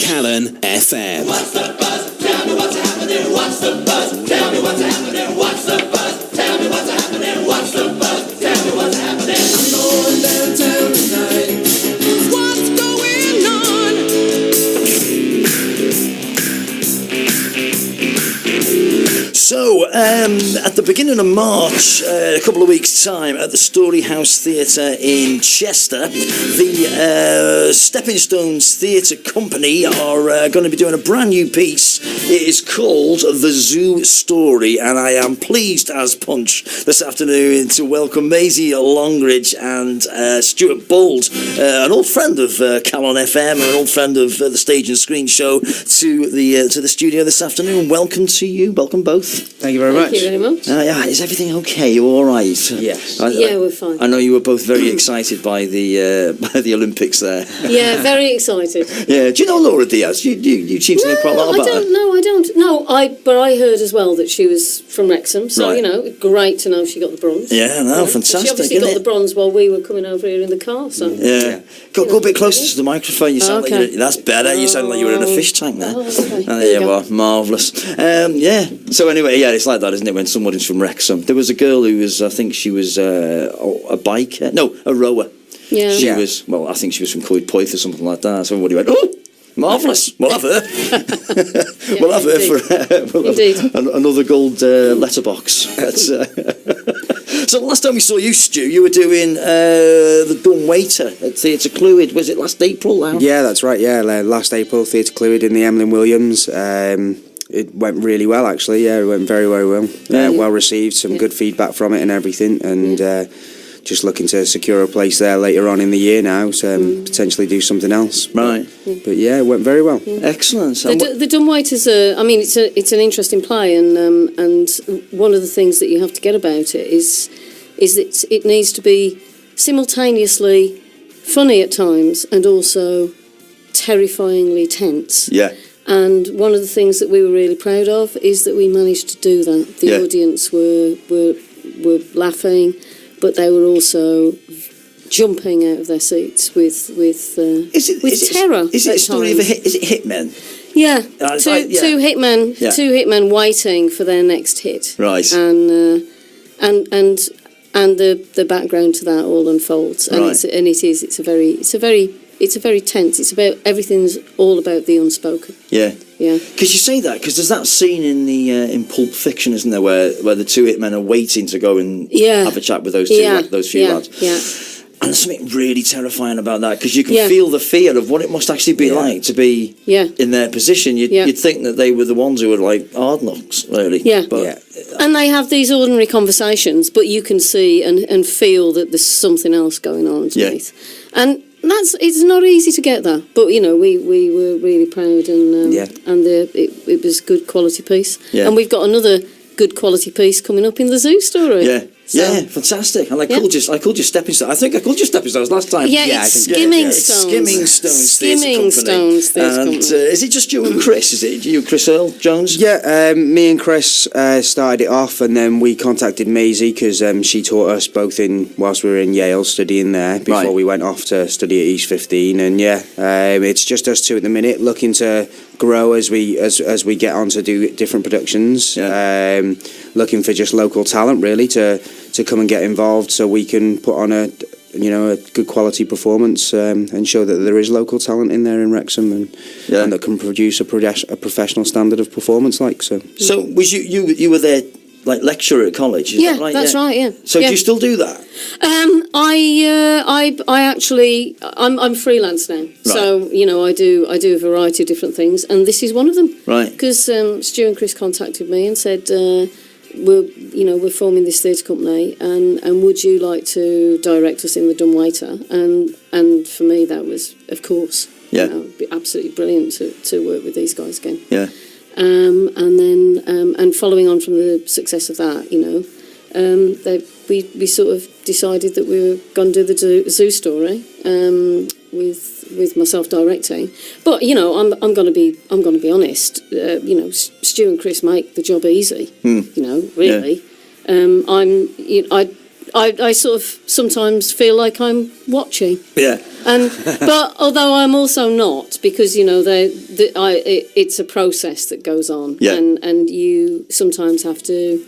Calon FM. What's the buzz? Tell me what's happening. What's the buzz? Tell me what's happening. What's the buzz? Tell me what's happening. What's the buzz? Tell me what's happening. I'm going downtown tonight. What's going on? So, at the beginning of March, a couple of weeks' time, at the Storyhouse Theatre in Chester, the Stepping Stones Theatre Company are going to be doing a brand new piece. It is called The Zoo Story, and I am pleased as punch this afternoon to welcome Maisie Langridge and Stuart, an old friend of Calon FM and an old friend of the Stage and Screen Show, to the studio this afternoon. Welcome to you. Welcome both. Thank you very much. Thank you very much. Yeah, is everything okay? You all right? Yes. Yeah, we're fine. I know you were both very excited by the Olympics there. Yeah, very excited. Yeah. Do you know Laura Diaz? You seem to know quite a lot about her. I don't. No, but I heard as well that she was from Wrexham, so, Right. great to know she got the bronze. Yeah, no, fantastic. She obviously got the bronze while we were coming over here in the car, so... Yeah. Go a bit closer to the microphone. You sound like that's better. You sound like you were in a fish tank there. Oh, okay. There you are. Marvellous. Yeah. So anyway, yeah, it's like that, isn't it, when somebody's from Wrexham? There was a girl who was, I think she was a biker. No, a rower. Yeah. She was, well, I think she was from Coed Poeth or something like that. So everybody went, oh, marvellous. We'll have her. We'll have her for another gold letterbox. So the last time we saw you, Stu, you were doing the Dumb Waiter at Theatre Clwyd. Was it last April now? Yeah, that's right. Yeah, last April, Theatre Clwyd in the Emlyn Williams. It went really well, actually. Yeah, it went very, very well. Well received, some good feedback from it and everything. And just looking to secure a place there later on in the year now, to potentially do something else. Right. But yeah, it went very well. Excellent. So The Dumb Waiter's it's an interesting play, and one of the things that you have to get about it is that it needs to be simultaneously funny at times and also terrifyingly tense. Yeah. And one of the things that we were really proud of is that we managed to do that. The audience were laughing, but they were also jumping out of their seats with terror. Is it a story of is it hitmen? Yeah, two hitmen waiting for their next hit. Right. And the background to that all unfolds, and Right. it's a very tense. It's about everything's all about the unspoken. Yeah. Yeah. Because you say that, because there's that scene in the in Pulp Fiction, isn't there, where the two hitmen are waiting to go and have a chat with those few lads. Yeah. And there's something really terrifying about that, because you can feel the fear of what it must actually be like to be in their position. You'd think that they were the ones who were like hard knocks, really. Yeah. But, And they have these ordinary conversations, but you can see and feel that there's something else going on underneath. And it's not easy to get that, but we were really proud, and it was a good quality piece. Yeah. And we've got another good quality piece coming up in the Zoo Story. Yeah. So, yeah, fantastic. And I called you Stepping Stones. I think I called you Stepping Stones last time. Yeah, I it's think. Skimming Stones. Skimming Stones Skimming Stones Theatre Company. And is it just you and Chris? Is it you, Chris Earl Jones? Yeah, me and Chris started it off, and then we contacted Maisie because she taught us both whilst we were in Yale studying there before we went off to study at East 15. And it's just us two at the minute, looking to grow as we get on to do different productions. Looking for just local talent, really, to come and get involved, so we can put on a good quality performance, and show that there is local talent in there in Wrexham, and that can produce a professional standard of performance. So was you were there like lecturer at college? Is that right? That's right. Yeah. So do you still do that? I'm freelance now, so I do a variety of different things, and this is one of them. Right. Because Stu and Chris contacted me and said, we're forming this theatre company, and would you like to direct us in The Dumb Waiter? And for me, that was, of course, it'd be absolutely brilliant to work with these guys again. Yeah. And then and following on from the success of that, we sort of decided that we were going to do the Zoo Story with myself directing. But I'm going to be honest. Stu and Chris make the job easy. Really. I sort of sometimes feel like I'm watching. Yeah. But although I'm also not, because it's a process that goes on, Yeah. and you sometimes have to,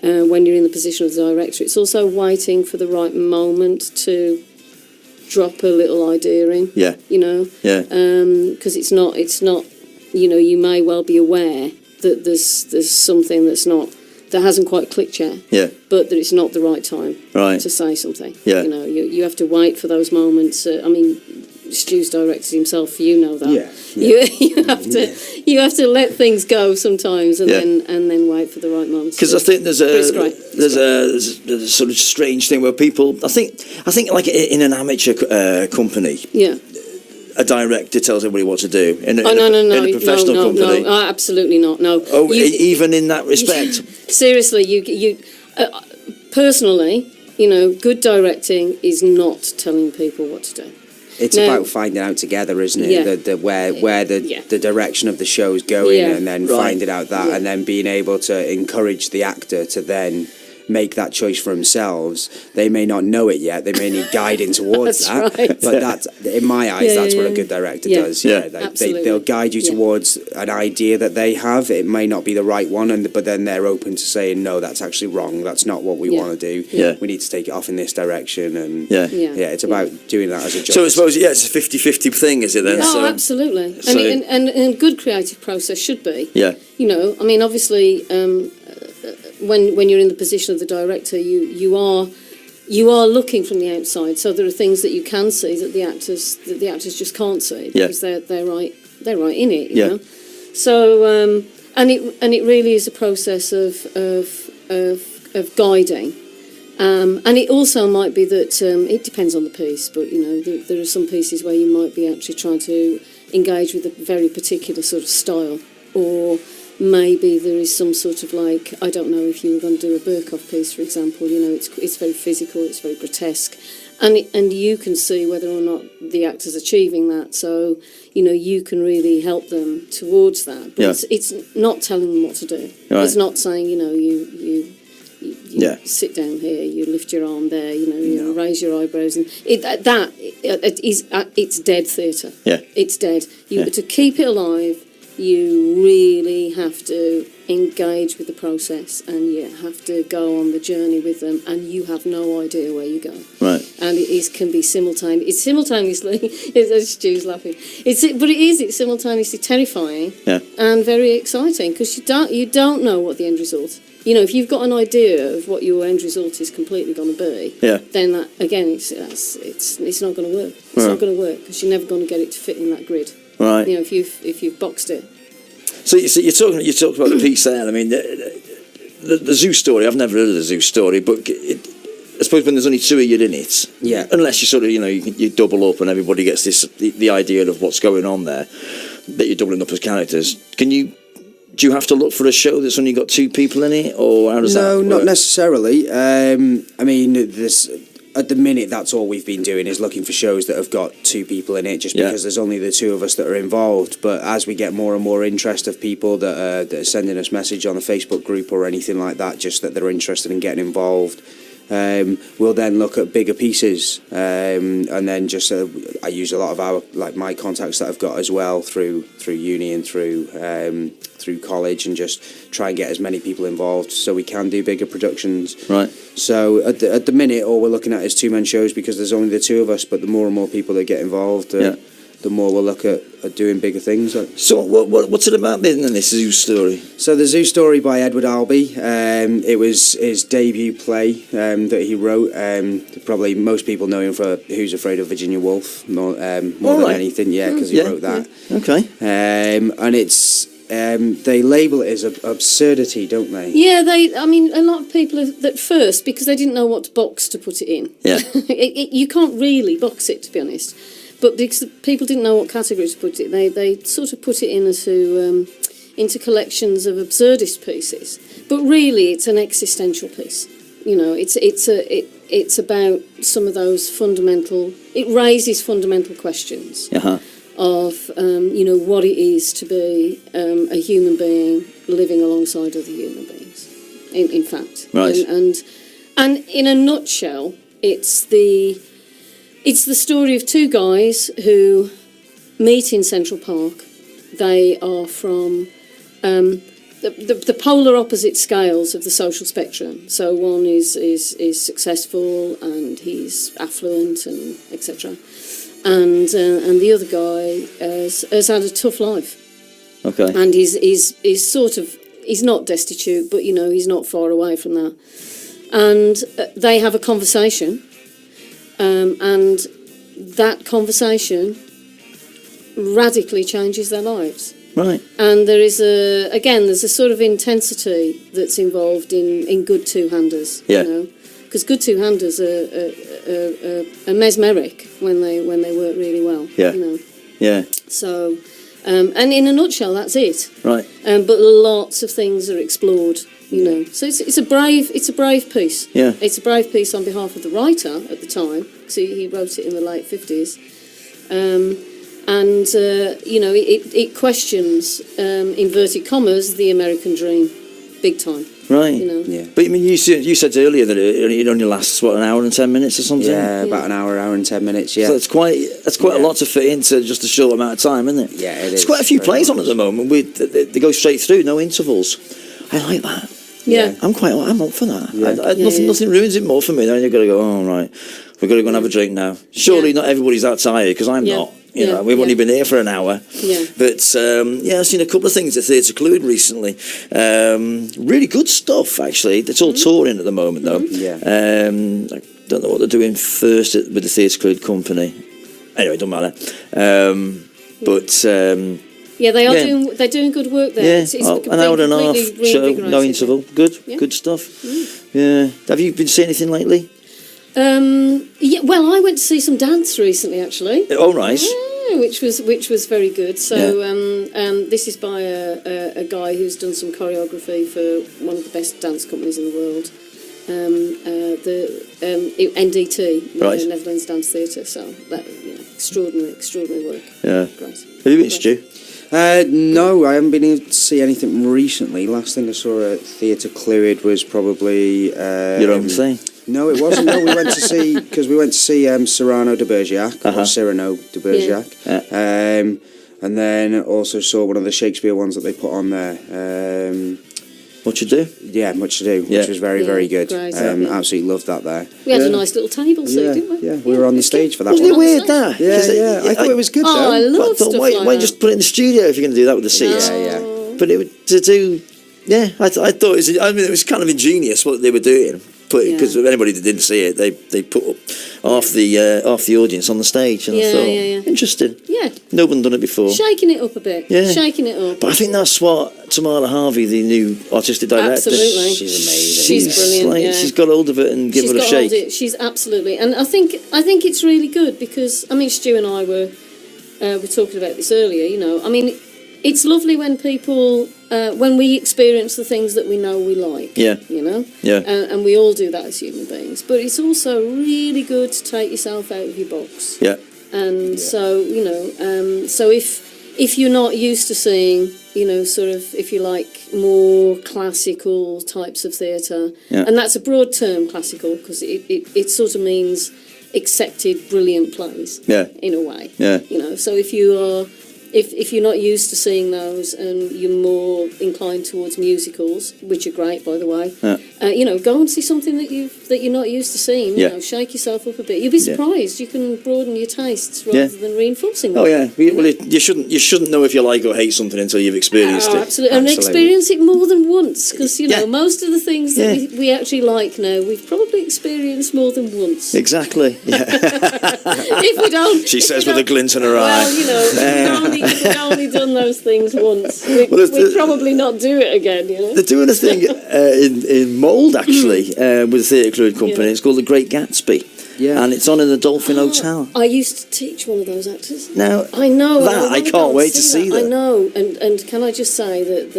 when you're in the position of the director, it's also waiting for the right moment to drop a little idea in. Yeah. Yeah. Because it's not. You may well be aware that there's something that hasn't quite clicked yet. Yeah. But that it's not the right time Right. to say something. Yeah. You have to wait for those moments. Stu's directed himself. You know that. Yeah. You have to let things go sometimes, and Yeah. then wait for the right moment. Because I think there's it's great. there's a sort of strange thing where people, I think like in an amateur company, Yeah. a director tells everybody what to do. In a professional no, company, no, absolutely not. No. oh, even in that respect. Seriously, you personally, good directing is not telling people what to do. It's about finding out together, isn't it? Yeah. Where the direction of the show's going, Yeah. and then Right. finding out that, and then being able to encourage the actor to then make that choice for themselves. They may not know it yet. They may need guiding towards That's that. right. But that's, in my eyes, that's what a good director does. Yeah. Absolutely. They'll guide you Yeah. towards an idea that they have. It may not be the right one, but then they're open to saying, no, that's actually wrong. That's not what we Yeah. want to do. Yeah. We need to take it off in this direction. And Yeah. Yeah. it's about doing that as a job. So I suppose, it's a 50-50 thing, is it then? Oh, So, absolutely. so- And a good creative process should be. yeah. Obviously, when you're in the position of the director, you are looking from the outside. So there are things that you can see that the actors just can't see Yeah. because they're right in it. You Yeah. know? So and it really is a process of guiding. And it also might be that it depends on the piece, but there are some pieces where you might be actually trying to engage with a very particular sort of style, or maybe there is some sort of I don't know, if you were going to do a Berkoff piece, for example, it's very physical, it's very grotesque, and you can see whether or not the actor's achieving that, so you can really help them towards that. But it's not telling them what to do. Right. It's not saying you Yeah. sit down here, you lift your arm there, you raise your eyebrows, and it's dead theatre. Yeah. It's dead. To keep it alive, you really have to engage with the process, and you have to go on the journey with them, and you have no idea where you go. Right. And it can be simultaneous. It's simultaneously. Stu's laughing. It's simultaneously terrifying. Yeah. And very exciting, because you don't know what the end result. If you've got an idea of what your end result is completely going to be, then that, again, it's not going to work. It's not going to work, because you're never going to get it to fit in that grid. Right. If you've boxed it. So you talked about the piece there. I mean, the zoo story. I've never heard of the zoo story, but I suppose when there's only two of you in it, unless you sort of you double up and everybody gets the idea of what's going on there, that you're doubling up as characters. Do you have to look for a show that's only got two people in it, or how does that work? No, not necessarily. At the minute, that's all we've been doing is looking for shows that have got two people in it, just because there's only the two of us that are involved. But as we get more and more interest of people that are sending us message on the Facebook group or anything like that, just that they're interested in getting involved, we'll then look at bigger pieces, and then just I use a lot of my contacts that I've got as well through uni and through college, and just try and get as many people involved so we can do bigger productions. Right. So at the minute, all we're looking at is two-man shows, because there's only the two of us. But the more and more people that get involved, the more we'll look at doing bigger things. So what's it about then, this zoo story? So the Zoo Story by Edward Albee, it was his debut play that he wrote. Probably most people know him for Who's Afraid of Virginia Woolf more than anything, because he wrote that. Yeah. Okay. And it's they label it as absurdity, don't they? Yeah, a lot of people at first, because they didn't know what box to put it in. Yeah. You can't really box it, to be honest. But because people didn't know what category to put it, they sort of put it into collections of absurdist pieces. But really, it's an existential piece. It's about some of those fundamental. It raises fundamental questions of what it is to be a human being living alongside other human beings. In fact, right. And in a nutshell, it's the story of two guys who meet in Central Park. They are from the polar opposite scales of the social spectrum. So one is successful and he's affluent and etc. And the other guy has had a tough life. Okay. And he's sort of, he's not destitute, but he's not far away from that. And they have a conversation, and that conversation radically changes their lives. Right. And there's a sort of intensity that's involved in good two-handers. Yeah. Because good two-handers are mesmeric when they work really well. Yeah. Yeah. So, and in a nutshell, that's it. Right. But lots of things are explored. So it's a brave piece. Yeah. It's a brave piece on behalf of the writer at the time. So he wrote it in the late 50s. It questions, inverted commas, the American dream, big time. Right. Yeah. But I mean, you said earlier that it only lasts an hour and 10 minutes or something. Yeah, about an hour and 10 minutes. Yeah. So that's quite a lot to fit into just a short amount of time, isn't it? Yeah, it is. There's quite a few plays on at the moment. They go straight through, no intervals. I like that. Yeah. I'm up for that. Yeah. Nothing ruins it more for me. Then you've got to go, oh, right, we've got to go and have a drink now. Surely not everybody's that tired, because I'm not. We've only been here for an hour. Yeah. But, I've seen a couple of things at Theatre Calon recently. Really good stuff, actually. It's all touring at the moment, though. Yeah. I don't know what they're doing first with the Theatre Calon company. Anyway, it doesn't matter. They are doing good work there. Yeah, It's an hour and a half show, no interval. Good stuff. Yeah. Have you been seeing anything lately? Well, I went to see some dance recently, actually. Oh, right. Yeah, which was very good. So, this is by a guy who's done some choreography for one of the best dance companies in the world, NDT, right. Netherlands Dance Theatre. So that extraordinary work. Yeah. Great. Have you been, Stu? No, I haven't been able to see anything recently. Last thing I saw at Theatre Clwyd was probably Your Own Thing. No, it wasn't. No, we went to see Cyrano de Bergerac, or Cyrano de Bergerac, and then also saw one of the Shakespeare ones that they put on there. What You Do? Yeah, Much to Do, which was very, very good. Great, absolutely loved that there. We had a nice little table seat, didn't we? Yeah, we were on the stage for that Wasn't one. it weird that? Yeah. I thought it was good though. Oh, I love stuff why like don't you that. just put it in the studio if you're going to do that with the seats? Yeah. But I thought it was kind of ingenious what they were doing. Because anybody that didn't see it, they put up half the audience on the stage, and I thought, interesting. Yeah. No one done it before. Shaking it up a bit. Yeah. Shaking it up. But I think that's what Tamara Harvey, the new artistic director, Absolutely. She's amazing. She's brilliant. She's got hold of it and give it a shake. She's absolutely, and I think it's really good because Stu and I were talking about this earlier. It's lovely when people when we experience the things that we know we like. Yeah. Yeah. And we all do that as human beings. But it's also really good to take yourself out of your box. Yeah. And so so if you're not used to seeing, sort of, if you like, more classical types of theatre, and that's a broad term, classical, because it sort of means accepted brilliant plays. Yeah. In a way. Yeah. So if you are. If you're not used to seeing those and you're more inclined towards musicals, which are great, by the way, go and see something that you're not used to seeing. Shake yourself up a bit. You'll be surprised. You can broaden your tastes rather than reinforcing them. Oh yeah. Well, you shouldn't know if you like or hate something until you've experienced it. Absolutely, and experience it more than once, because most of the things that we actually like now, we've probably experienced more than once. Exactly. Yeah. If we don't, she says with a glint in her eye. Well, we've only done those things once. We'd probably not do it again, They're doing a thing in Mould, actually, with the Theatre Clwyd company. It's called The Great Gatsby. Yeah. And it's on in the Dolphin Hotel. I used to teach one of those actors. Now, I know. I can't wait to see that. I know. And can I just say that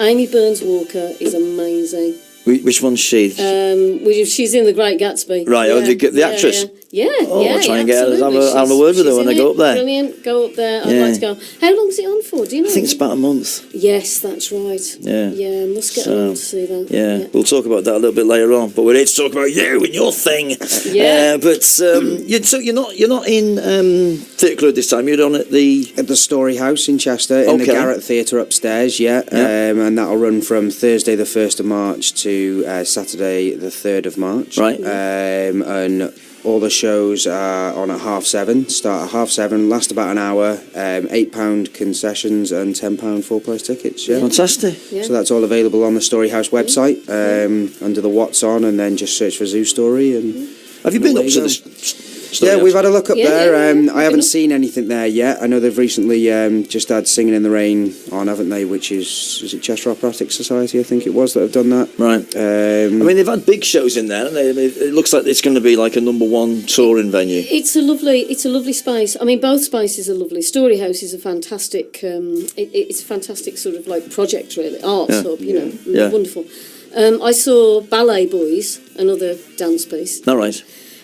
Amy Burns-Walker is amazing. Which one's she? She's in The Great Gatsby. Right, the actress? Yeah, I'll try and absolutely. have a word with her when I go up there. Brilliant. Go up there. I'd Yeah. like to go. How long's it on for? Do you know? I think it's about a month. Yes, that's right. Yeah. Yeah, must get on to see that. Yeah, we'll talk about that a little bit later on. But we're here to talk about you and your thing. Yeah. So you're not in Theatre Club this time. You're on at the Story House in Chester, in the Garrett Theatre upstairs, and that'll run from Thursday the 1st of March to Saturday the 3rd of March. Right. And all the shows are on at 7:30, start at 7:30, last about an hour, £8 concessions and £10 full price tickets. Yeah. Fantastic. Yeah. So that's all available on the Story House website under the What's On, and then just search for Zoo Story. And Have you been up to the Story yeah, House? we've had a look up there. Yeah. I haven't seen anything there yet. I know they've recently just had Singing in the Rain on, haven't they? Which is it Chester Operatic Society, I think it was, that have done that. Right. I mean, they've had big shows in there, and it looks like it's going to be like a #1 touring venue. It's a lovely space. I mean, both spaces are lovely. Story House is a fantastic. It's a fantastic sort of like project, really, arts hub. Wonderful. I saw Ballet Boys, another dance piece. All right.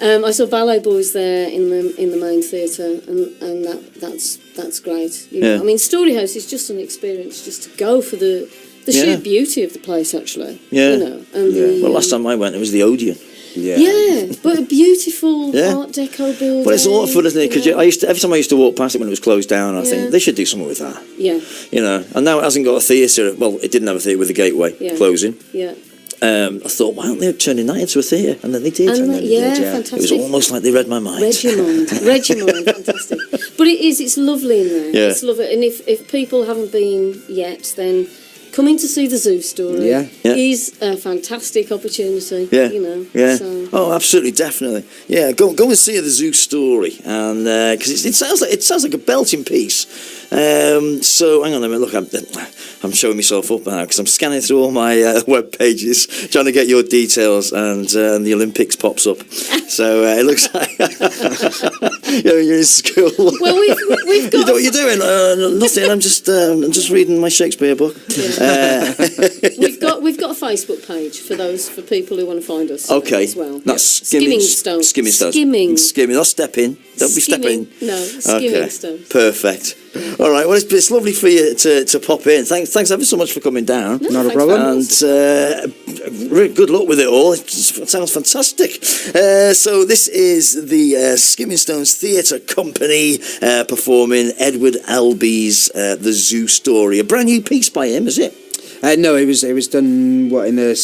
I saw Ballet Boys there in the main theatre, and that's great. You know? I mean, Story House is just an experience, just to go for the sheer beauty of the place, actually. Yeah. You know, and Well, last time I went, it was the Odeon. Yeah, but a beautiful Art Deco building. But it's awful, isn't it? Because every time I used to walk past it when it was closed down, I think they should do something with that. Yeah. You know, and now it hasn't got a theatre. Well, it didn't have a theatre with the Gateway closing. Yeah. I thought, why aren't they turning that into a theatre? And then they did. Fantastic. It was almost like they read my mind. Read your mind, fantastic. But it's lovely in there. Yeah. It's lovely. And if people haven't been yet, then coming to see the Zoo Story is a fantastic opportunity. Yeah. You know. Yeah. So. Oh, absolutely, definitely. Yeah, go and see the Zoo Story, and because it sounds like a belting piece. So hang on a minute. Look, I'm showing myself up now because I'm scanning through all my web pages trying to get your details, and the Olympics pops up. So it looks like you're in school. Well, we've got. You know what you're doing? Nothing. I'm just reading my Shakespeare book. Yeah. We've got a Facebook page for people who want to find us. Okay. As well. That's Skimming Stones. Skimming. Not stepping. Don't be stepping. No, Skimming Stones. Perfect. All right. Well, it's lovely for you to pop in. Thanks ever so much for coming down. Not a problem. And really good luck with it all. It sounds fantastic. So this is the Skimming Stones Theatre Company performing Edward Albee's The Zoo Story. A brand new piece by him, is it? No, it was done in the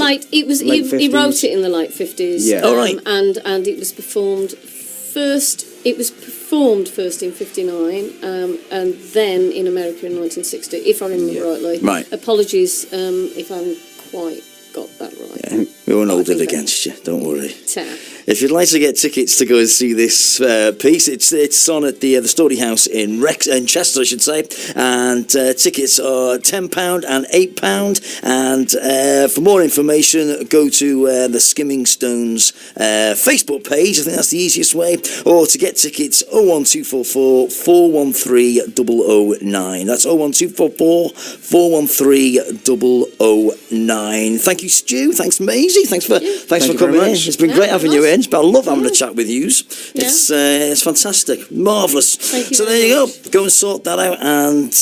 late. It was late he wrote it in the late 50s. Yeah. Oh, right. And it was performed first. It was performed first in 59, and then in America in 1960, if I remember rightly. Right. Apologies if I haven't quite got that right. Yeah, we won't hold it against you. Don't worry. Ta. If you'd like to get tickets to go and see this piece, it's on at the Story House in Chester, I should say, and tickets are £10 and £8. And for more information, go to the Skimming Stones Facebook page. I think that's the easiest way. Or to get tickets, 01244 413 009. That's 01244 413 009. Thank you, Stu. Thanks, Maisie. Thanks for coming in. It's been great having you in. But I love having a chat with yous. It's fantastic, marvellous. So there you go. Go and sort that out, and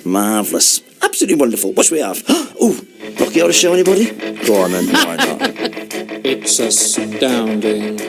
marvellous, absolutely wonderful. What should we have? Oh, Rocky, you want to show anybody? Go on then. Why not? It's astounding.